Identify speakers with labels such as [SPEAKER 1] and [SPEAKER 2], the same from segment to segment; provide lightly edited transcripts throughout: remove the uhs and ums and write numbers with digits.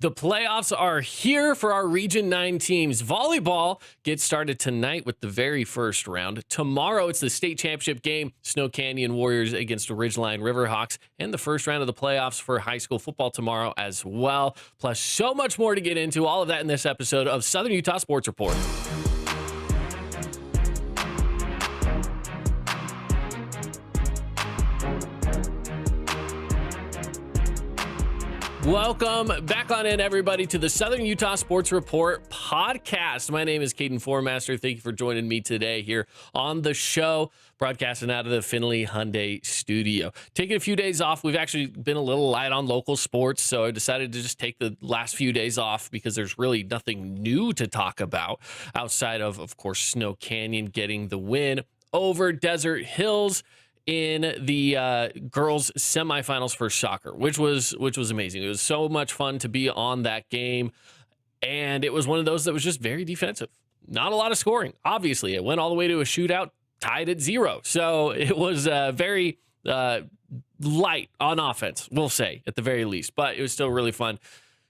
[SPEAKER 1] The playoffs are here for our Region 9 teams. Volleyball gets started tonight with the very first round. Tomorrow, it's the state championship game, Snow Canyon Warriors against Ridgeline Riverhawks, and the first round of the playoffs for high school football tomorrow as well. Plus, so much more to get into. All of that in this episode of Southern Utah Sports Report. Welcome back on in, everybody, to the Southern Utah Sports Report podcast. My name is Caden Formaster. Thank you for joining me today here on the show, broadcasting out of the Finley Hyundai studio. Taking a few days off. We've actually been a little light on local sports, so I decided to just take the last few days off because there's really nothing new to talk about outside of course, Snow Canyon getting the win over Desert Hills in the girls semifinals for soccer, which was amazing. It was so much fun to be on that game, and it was one of those that was just very defensive. Not a lot of scoring. Obviously, it went all the way to a shootout, tied at 0. So it was very light on offense, we'll say, at the very least, but it was still really fun.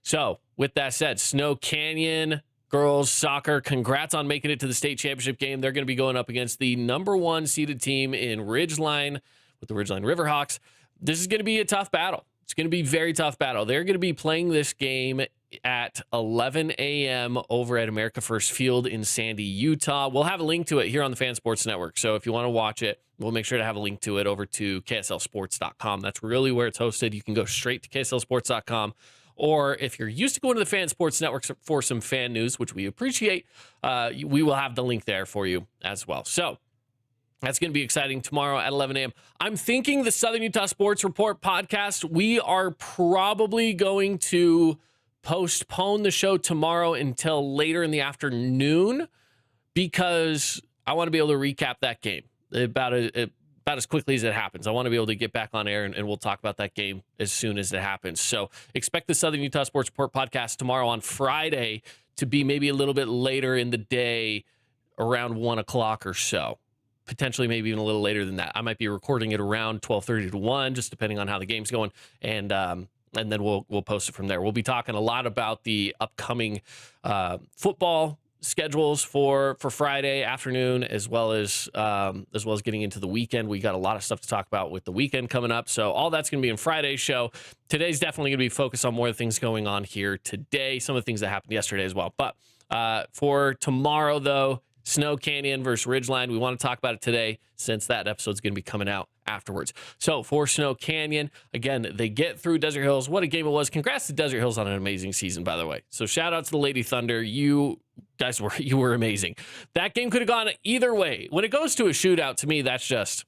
[SPEAKER 1] So with that said, Snow Canyon girls soccer, congrats on making it to the state championship game. They're going to be going up against the number 1 seeded team in Ridgeline with the Ridgeline Riverhawks. This is going to be a tough battle. It's going to be a very tough battle. They're going to be playing this game at 11 a.m. over at America First Field in Sandy, Utah. We'll have a link to it here on the Fan Sports Network. So if you want to watch it, we'll make sure to have a link to it over to kslsports.com. That's really where it's hosted. You can go straight to kslsports.com. Or if you're used to going to the Fan Sports Network for some fan news, which we appreciate, we will have the link there for you as well. So that's going to be exciting tomorrow at 11 a.m. I'm thinking the Southern Utah Sports Report podcast, we are probably going to postpone the show tomorrow until later in the afternoon because I want to be able to recap that game about as quickly as it happens. I want to be able to get back on air and we'll talk about that game as soon as it happens. So expect the Southern Utah Sports Report podcast tomorrow on Friday to be maybe a little bit later in the day, around 1 o'clock or so. Potentially maybe even a little later than that. I might be recording it around 12:30 to 1, just depending on how the game's going. And then we'll post it from there. We'll be talking a lot about the upcoming football schedules for Friday afternoon, as well as getting into the weekend. We got a lot of stuff to talk about with the weekend coming up. So all that's going to be in Friday's show. Today's definitely going to be focused on more of the things going on here today, some of the things that happened yesterday as well. But for tomorrow, though, Snow Canyon versus Ridgeline, we want to talk about it today since that episode's going to be coming out afterwards. So for Snow Canyon, again, they get through Desert Hills. What a game it was. Congrats to Desert Hills on an amazing season, by the way. So shout out to the Lady Thunder. You guys were amazing. That game could have gone either way. When it goes to a shootout, to me, that's just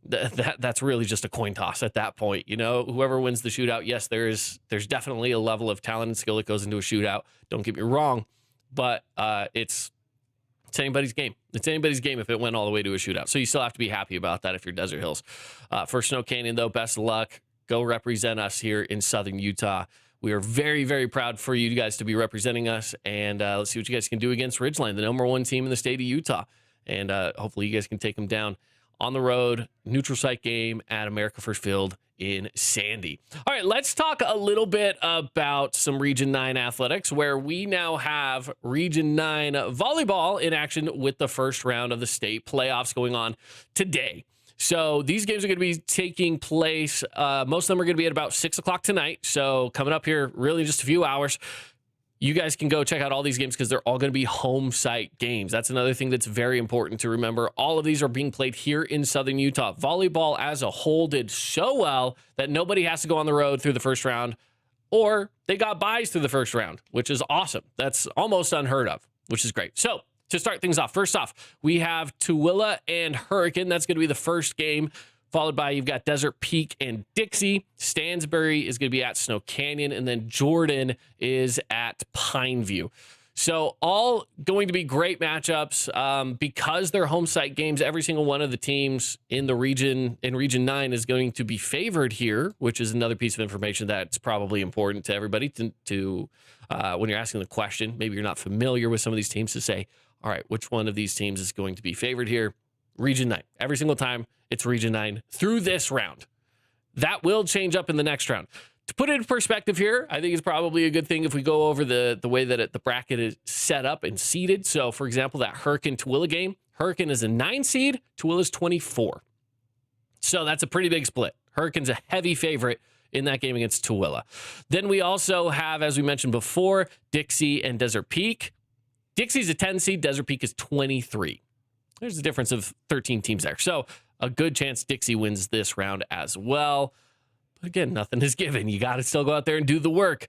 [SPEAKER 1] that's really just a coin toss at that point. You know, whoever wins the shootout, yes, there's definitely a level of talent and skill that goes into a shootout. Don't get me wrong, but it's anybody's game. It's anybody's game if it went all the way to a shootout. So you still have to be happy about that if you're Desert Hills. For Snow Canyon, though, best of luck. Go represent us here in Southern Utah. We are very, very proud for you guys to be representing us. And let's see what you guys can do against Ridgeline, the number 1 team in the state of Utah. And hopefully you guys can take them down on the road, neutral site game at America First Field in Sandy. All right, let's talk a little bit about some Region 9 athletics, where we now have Region 9 volleyball in action with the first round of the state playoffs going on today. So these games are going to be taking place. Most of them are going to be at about 6 o'clock tonight. So coming up here, really just a few hours. You guys can go check out all these games because they're all going to be home site games. That's another thing that's very important to remember. All of these are being played here in Southern Utah. Volleyball as a whole did so well that nobody has to go on the road through the first round, or they got buys through the first round, which is awesome. That's almost unheard of, which is great. So to start things off, first off, we have Tooele and Hurricane. That's going to be the first game. Followed by, you've got Desert Peak and Dixie. Stansbury is going to be at Snow Canyon. And then Jordan is at Pineview. So all going to be great matchups because they're home site games. Every single one of the teams in the region, in Region 9, is going to be favored here, which is another piece of information that's probably important to everybody to when you're asking the question. Maybe you're not familiar with some of these teams, to say, all right, which one of these teams is going to be favored here? Region 9. Every single time it's Region 9 through this round. That will change up in the next round. To put it in perspective here, I think it's probably a good thing if we go over the way that the bracket is set up and seeded. So, for example, that Hurricane-Tooele game, Hurricane is a 9 seed, Tooele is 24. So that's a pretty big split. Hurricane's a heavy favorite in that game against Tooele. Then we also have, as we mentioned before, Dixie and Desert Peak. Dixie's a 10 seed, Desert Peak is 23. There's a difference of 13 teams there. So a good chance Dixie wins this round as well. But again, nothing is given. You got to still go out there and do the work.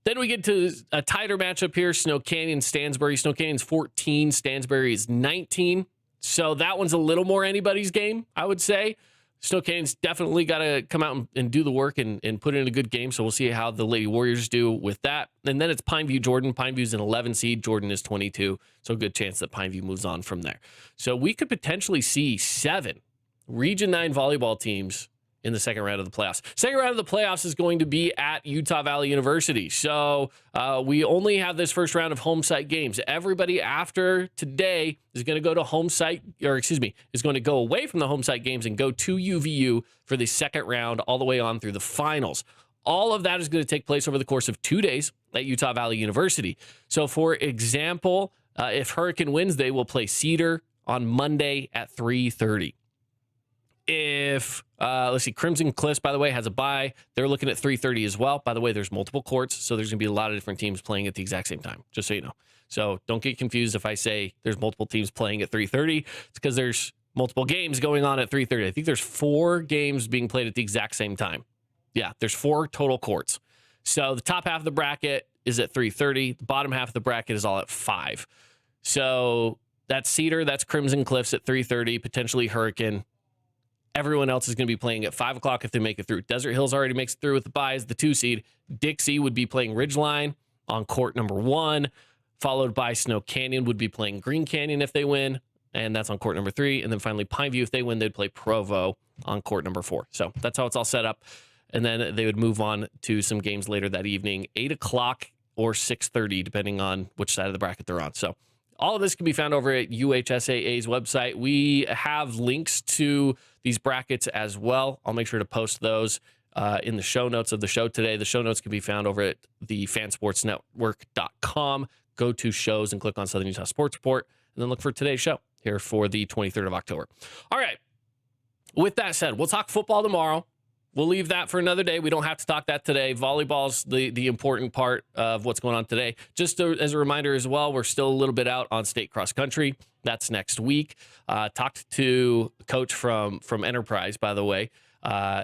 [SPEAKER 1] Then we get to a tighter matchup here, Snow Canyon, Stansbury. Snow Canyon's 14, Stansbury is 19. So that one's a little more anybody's game, I would say. Snow Canyon's definitely got to come out and do the work and put in a good game. So we'll see how the Lady Warriors do with that. And then it's Pineview, Jordan. Pineview's an 11 seed. Jordan is 22. So a good chance that Pineview moves on from there. So we could potentially see 7 Region 9 volleyball teams in the second round of the playoffs. Second round of the playoffs is going to be at Utah Valley University. So we only have this first round of home site games. Everybody after today is going to go to home site, is going to go away from the home site games and go to UVU for the second round all the way on through the finals. All of that is going to take place over the course of 2 days at Utah Valley University. So for example, if Hurricane wins, they will play Cedar on Monday at 3:30. If, Crimson Cliffs, by the way, has a bye. They're looking at 3:30 as well. By the way, there's multiple courts, so there's going to be a lot of different teams playing at the exact same time, just so you know. So don't get confused if I say there's multiple teams playing at 3:30. It's because there's multiple games going on at 3:30. I think there's 4 games being played at the exact same time. Yeah, there's 4 total courts. So the top half of the bracket is at 3:30. The bottom half of the bracket is all at 5. So that's Cedar, that's Crimson Cliffs at 3:30, potentially Hurricane. Everyone else is going to be playing at 5 o'clock if they make it through. Desert Hills already makes it through with the bye as the 2 seed. Dixie would be playing Ridgeline on court number 1, followed by Snow Canyon would be playing Green Canyon if they win, and that's on court number 3. And then finally, Pineview, if they win, they'd play Provo on court number 4. So that's how it's all set up. And then they would move on to some games later that evening, 8 o'clock or 6:30, depending on which side of the bracket they're on. So all of this can be found over at UHSAA's website. We have links to these brackets as well. I'll make sure to post those in the show notes of the show today. The show notes can be found over at the fansportsnetwork.com. Go to shows and click on Southern Utah Sports Report, and then look for today's show here for the 23rd of October. All right. With that said, we'll talk football tomorrow. We'll leave that for another day. We don't have to talk that today. Volleyball's the important part of what's going on today. Just as a reminder as well, we're still a little bit out on state cross country. That's next week. Talked to a coach from Enterprise, by the way,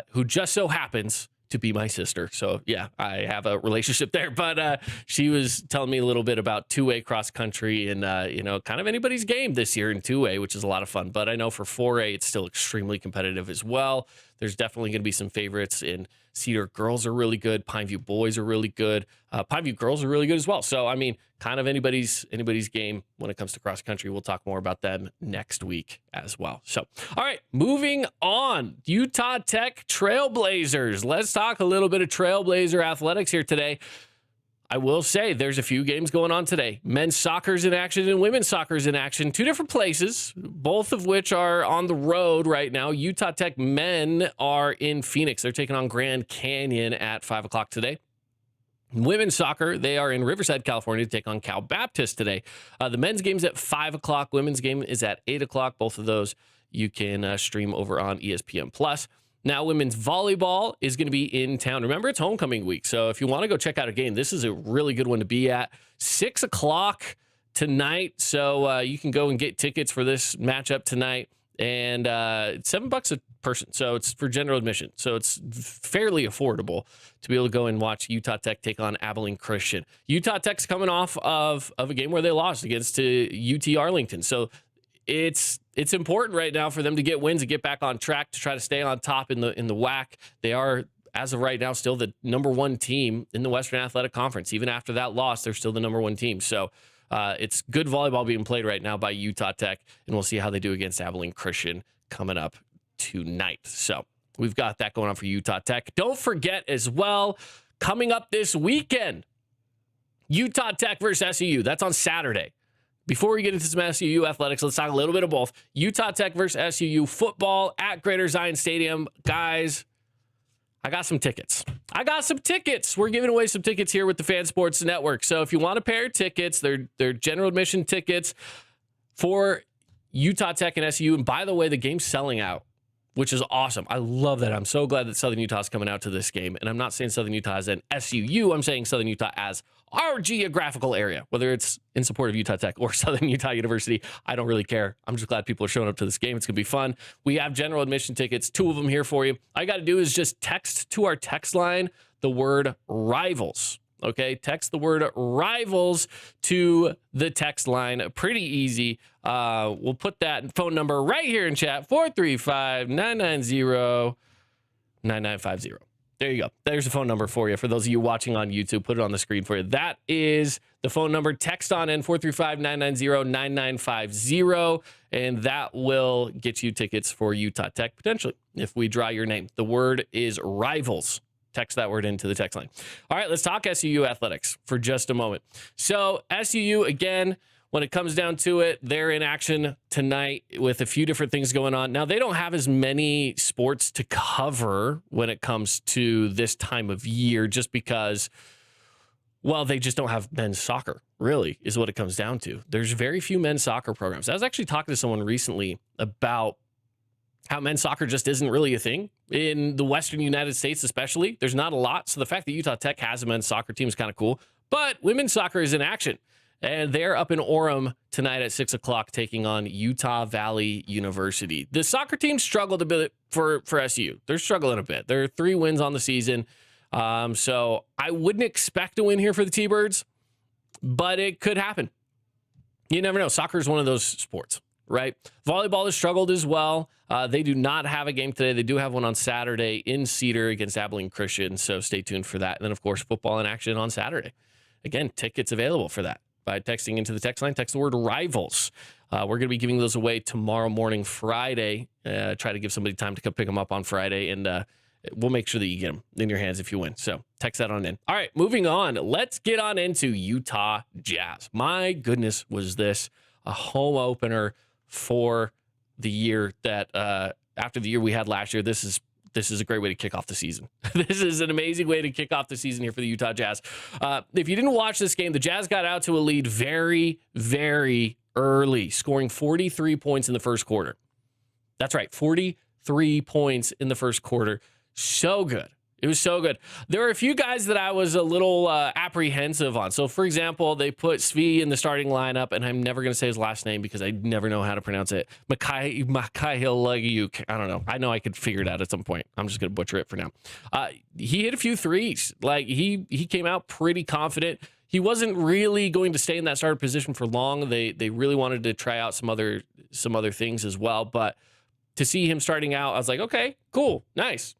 [SPEAKER 1] who just so happens to be my sister. So yeah, I have a relationship there, but she was telling me a little bit about 2A cross country and, kind of anybody's game this year in 2A, which is a lot of fun. But I know for 4A, it's still extremely competitive as well. There's definitely going to be some favorites in Cedar. Girls are really good. Pineview boys are really good. Pineview girls are really good as well. So, I mean, kind of anybody's game when it comes to cross country. We'll talk more about them next week as well. So, all right, moving on. Utah Tech Trailblazers. Let's talk a little bit of Trailblazer athletics here today. I will say there's a few games going on today. Men's soccer's in action and women's soccer's in action. 2 different places, both of which are on the road right now. Utah Tech men are in Phoenix. They're taking on Grand Canyon at 5 o'clock today. Women's soccer, they are in Riverside, California to take on Cal Baptist today. The men's game's at 5 o'clock. Women's game is at 8 o'clock. Both of those you can stream over on ESPN+. Now, women's volleyball is going to be in town. Remember, it's homecoming week. So if you want to go check out a game, this is a really good one to be at. 6 o'clock tonight. So you can go and get tickets for this matchup tonight. And it's $7 a person. So it's for general admission. So it's fairly affordable to be able to go and watch Utah Tech take on Abilene Christian. Utah Tech's coming off of a game where they lost against UT Arlington. So it's important right now for them to get wins and get back on track to try to stay on top in the WAC. They are, as of right now, still the number 1 team in the Western Athletic Conference. Even after that loss, they're still the number 1 team. So it's good volleyball being played right now by Utah Tech, and we'll see how they do against Abilene Christian coming up tonight. So we've got that going on for Utah Tech. Don't forget as well, coming up this weekend, Utah Tech versus SUU. That's on Saturday. Before we get into some SUU athletics, let's talk a little bit of both. Utah Tech versus SUU football at Greater Zion Stadium. Guys, I got some tickets. We're giving away some tickets here with the Fan Sports Network. So if you want a pair of tickets, they're general admission tickets for Utah Tech and SUU. And by the way, the game's selling out, which is awesome. I love that. I'm so glad that Southern Utah is coming out to this game. And I'm not saying Southern Utah as an SUU. I'm saying Southern Utah as our geographical area, whether it's in support of Utah Tech or Southern Utah University. I don't really care. I'm just glad people are showing up to this game. It's going to be fun. We have general admission tickets, 2 of them here for you. All you got to do is just text to our text line the word rivals. Okay, text the word rivals to the text line. Pretty easy. We'll put that phone number right here in chat, 435-990-9950. There you go. There's the phone number for you. For those of you watching on YouTube, put it on the screen for you. That is the phone number. Text on in, 435-990-9950, and that will get you tickets for Utah Tech, potentially, if we draw your name. The word is rivals. Text that word into the text line. All right, let's talk SUU athletics for just a moment. So SUU, again, when it comes down to it, they're in action tonight with a few different things going on. Now, they don't have as many sports to cover when it comes to this time of year, just because, well, they just don't have men's soccer, really, is what it comes down to. There's very few men's soccer programs. I was actually talking to someone recently about how men's soccer just isn't really a thing in the Western United States, especially. There's not a lot. So the fact that Utah Tech has a men's soccer team is kind of cool. But women's soccer is in action. And they're up in Orem tonight at 6 o'clock taking on Utah Valley University. The soccer team struggled a bit for SU. They're struggling a bit. They're 3 wins on the season. So I wouldn't expect a win here for the T-Birds, but it could happen. You never know. Soccer is one of those sports, right? Volleyball has struggled as well. They do not have a game today. They do have one on Saturday in Cedar against Abilene Christian, so stay tuned for that. And then, of course, football in action on Saturday. Again, tickets available for that by texting into the text line. Text the word rivals. We're going to be giving those away tomorrow morning, Friday. Try to give somebody time to come pick them up on Friday, and we'll make sure that you get them in your hands if you win. So text that on in. All right, moving on. Let's get on into Utah Jazz. My goodness, was this a home opener for the year that after the year we had last year. This is a great way to kick off the season. This is an amazing way to kick off the season here for the Utah Jazz. If you didn't watch this game, the Jazz got out to a lead very, very early, scoring 43 points in the first quarter. That's right, 43 points in the first quarter. So good. It was so good. There were a few guys that I was a little apprehensive on. So, for example, they put Svi in the starting lineup, and I'm never going to say his last name because I never know how to pronounce it. Mikhail Lagiuk. I don't know. I know I could figure it out at some point. I'm just going to butcher it for now. He hit a few threes. Like, he came out pretty confident. He wasn't really going to stay in that starter position for long. They really wanted to try out some other things as well. But to see him starting out, I was like, okay, cool, nice.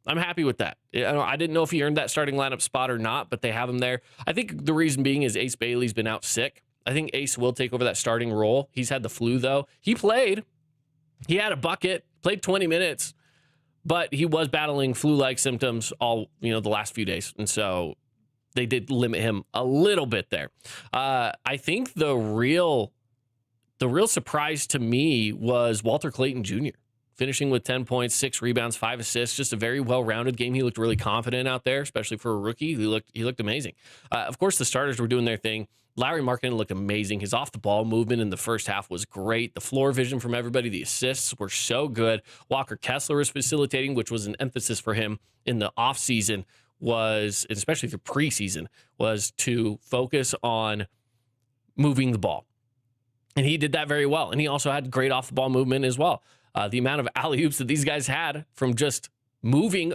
[SPEAKER 1] I'm happy with that. I didn't know if he earned that starting lineup spot or not, but they have him there. I think the reason being is Ace Bailey's been out sick. I think Ace will take over that starting role. He's had the flu, though. He played. He had a bucket, played 20 minutes, but he was battling flu-like symptoms all, the last few days. And so they did limit him a little bit there. I think the real surprise to me was Walter Clayton Jr., finishing with 10 points, 6 rebounds, 5 assists, just a very well-rounded game. He looked really confident out there, especially for a rookie. He looked amazing. Of course, the starters were doing their thing. Larry Markkinen looked amazing. His off-the-ball movement in the first half was great. The floor vision from everybody, the assists were so good. Walker Kessler was facilitating, which was an emphasis for him in the offseason, especially the preseason, was to focus on moving the ball. And he did that very well. And he also had great off-the-ball movement as well. The amount of alley-oops that these guys had from just moving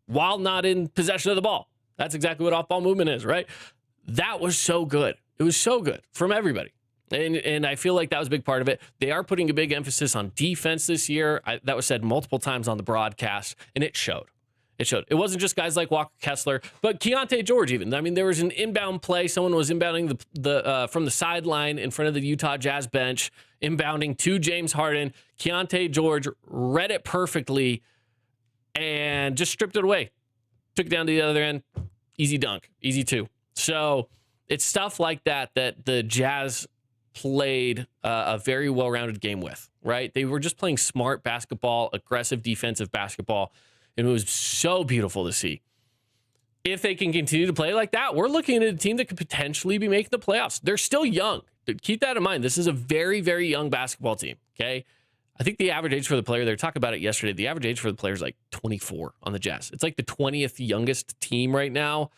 [SPEAKER 1] while not in possession of the ball. That's exactly what off-ball movement is, right? That was so good. It was so good from everybody. And I feel like that was a big part of it. They are putting a big emphasis on defense this year. That was said multiple times on the broadcast, and it showed. It showed. It wasn't just guys like Walker Kessler, but Keontae George even. I mean, there was an inbound play. Someone was inbounding from the sideline in front of the Utah Jazz bench, inbounding to James Harden. Keontae George read it perfectly and just stripped it away. Took it down to the other end. Easy dunk. Easy 2. So it's stuff like that the Jazz played a very well-rounded game with, right? They were just playing smart basketball, aggressive defensive basketball. and it was so beautiful to see. If they can continue to play like that, we're looking at a team that could potentially be making the playoffs. They're still young. Keep that in mind. This is a very, very young basketball team, okay? I think the average age for the player, they were talking about it yesterday, the average age for the player is like 24 on the Jazz. It's like the 20th youngest team right now.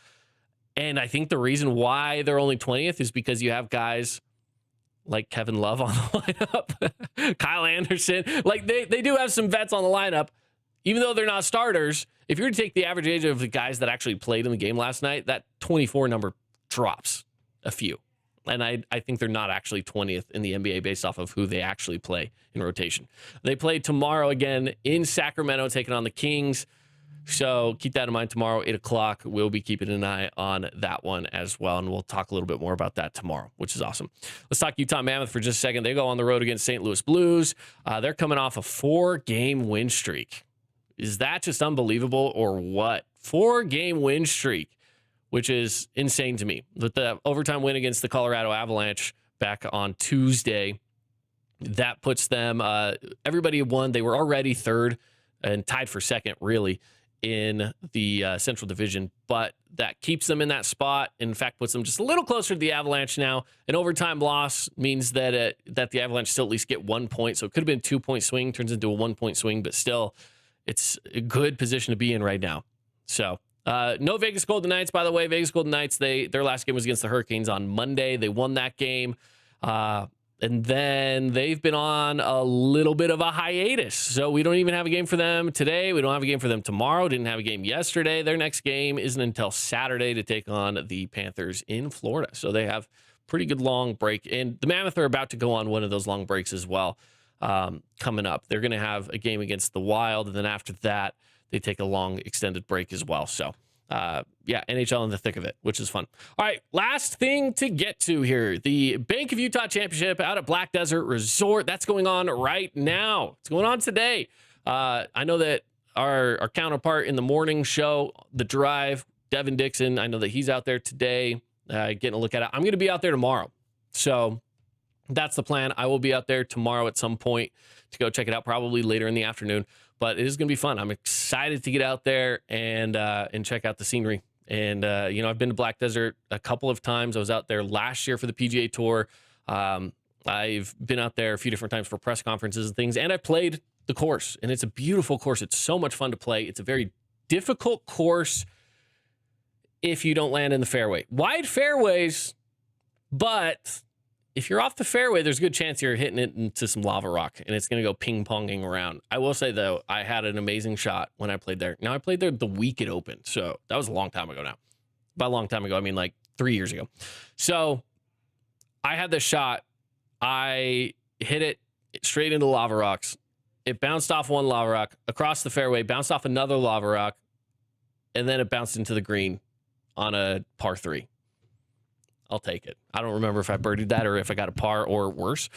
[SPEAKER 1] And I think the reason why they're only 20th is because you have guys like Kevin Love on the lineup, Kyle Anderson. Like they do have some vets on the lineup, even though they're not starters. If you were to take the average age of the guys that actually played in the game last night, that 24 number drops a few. And I think they're not actually 20th in the NBA based off of who they actually play in rotation. They play tomorrow again in Sacramento, taking on the Kings. So keep that in mind tomorrow, 8 o'clock. We'll be keeping an eye on that one as well. And we'll talk a little bit more about that tomorrow, which is awesome. Let's talk Utah Mammoth for just a second. They go on the road against St. Louis Blues. They're coming off a 4-game win streak. Is that just unbelievable or what? 4-game win streak, which is insane to me. With the overtime win against the Colorado Avalanche back on Tuesday, that puts them, everybody won. They were already third and tied for second, really, in the Central Division, but that keeps them in that spot. In fact, puts them just a little closer to the Avalanche now. An overtime loss means that the Avalanche still at least get 1 point. So it could have been a 2-point swing, turns into a 1-point swing, but still, it's a good position to be in right now. So no Vegas Golden Knights, by the way. Vegas Golden Knights, their last game was against the Hurricanes on Monday. They won that game. And then they've been on a little bit of a hiatus. So we don't even have a game for them today. We don't have a game for them tomorrow. Didn't have a game yesterday. Their next game isn't until Saturday to take on the Panthers in Florida. So they have pretty good long break. And the Mammoth are about to go on one of those long breaks as well coming up. They're going to have a game against the Wild. And then after that, they take a long extended break as well. So NHL in the thick of it, which is fun. All right, last thing to get to here. The Bank of Utah Championship out at Black Desert Resort. That's going on right now. It's going on today. I know that our counterpart in the morning show, The Drive, Devin Dixon, I know that he's out there today getting a look at it. I'm going to be out there tomorrow. So that's the plan. I will be out there tomorrow at some point to go check it out, probably later in the afternoon. But it is going to be fun. I'm excited to get out there and check out the scenery. And, I've been to Black Desert a couple of times. I was out there last year for the PGA Tour. I've been out there a few different times for press conferences and things. And I played the course. And it's a beautiful course. It's so much fun to play. It's a very difficult course if you don't land in the fairway. Wide fairways, but if you're off the fairway, there's a good chance you're hitting it into some lava rock, and it's going to go ping-ponging around. I will say, though, I had an amazing shot when I played there. Now, I played there the week it opened, so that was a long time ago now. By a long time ago, I mean like 3 years ago. So I had this shot. I hit it straight into lava rocks. It bounced off one lava rock, across the fairway, bounced off another lava rock, and then it bounced into the green on a par 3. I'll take it. I don't remember if I birdied that or if I got a par or worse,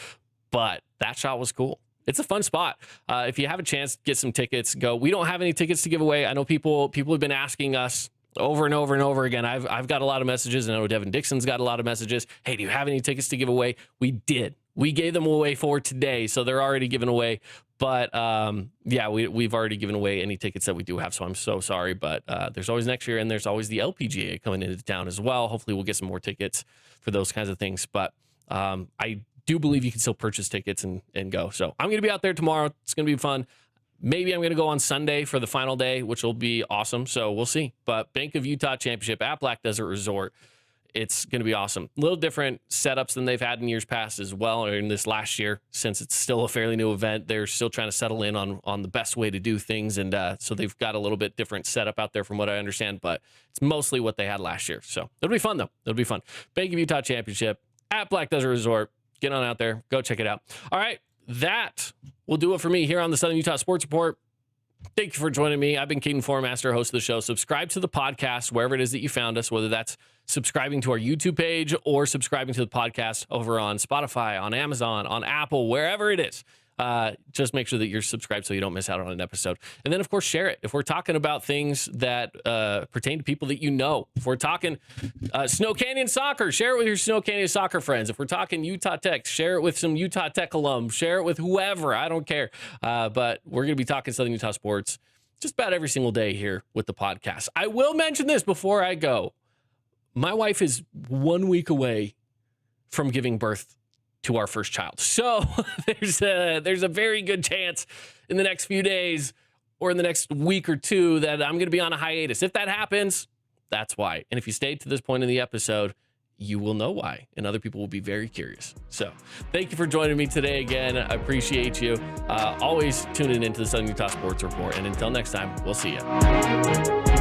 [SPEAKER 1] but that shot was cool. It's a fun spot. If you have a chance, get some tickets, go. We don't have any tickets to give away. I know people have been asking us over and over and over again. I've got a lot of messages, and I know Devin Dixon's got a lot of messages. Hey, do you have any tickets to give away? We did. We gave them away for today, so they're already given away. But we've already given away any tickets that we do have, so I'm so sorry. But there's always next year, and there's always the LPGA coming into town as well. Hopefully we'll get some more tickets for those kinds of things. But I do believe you can still purchase tickets and go. So I'm going to be out there tomorrow. It's going to be fun. Maybe I'm going to go on Sunday for the final day, which will be awesome. So we'll see. But Bank of Utah Championship at Black Desert Resort. It's going to be awesome. A little different setups than they've had in years past as well, or in this last year, since it's still a fairly new event. They're still trying to settle in on the best way to do things, and so they've got a little bit different setup out there from what I understand, but it's mostly what they had last year. So it'll be fun, though. It'll be fun. Bank of Utah Championship at Black Desert Resort. Get on out there. Go check it out. All right, that will do it for me here on the Southern Utah Sports Report. Thank you for joining me. I've been Caden Formaster, host of the show. Subscribe to the podcast wherever it is that you found us, whether that's subscribing to our YouTube page or subscribing to the podcast over on Spotify, on Amazon, on Apple, wherever it is. Just make sure that you're subscribed so you don't miss out on an episode. And then, of course, share it. If we're talking about things that pertain to people that you know, if we're talking Snow Canyon Soccer, share it with your Snow Canyon Soccer friends. If we're talking Utah Tech, share it with some Utah Tech alums. Share it with whoever. I don't care. But we're going to be talking Southern Utah sports just about every single day here with the podcast. I will mention this before I go. My wife is 1 week away from giving birth to our first child. So there's a very good chance in the next few days or in the next week or two that I'm going to be on a hiatus. If that happens, that's why. And if you stayed to this point in the episode, you will know why, and other people will be very curious. So thank you for joining me today again. I appreciate you. Always tuning into the Southern Utah Sports Report. And until next time, we'll see you.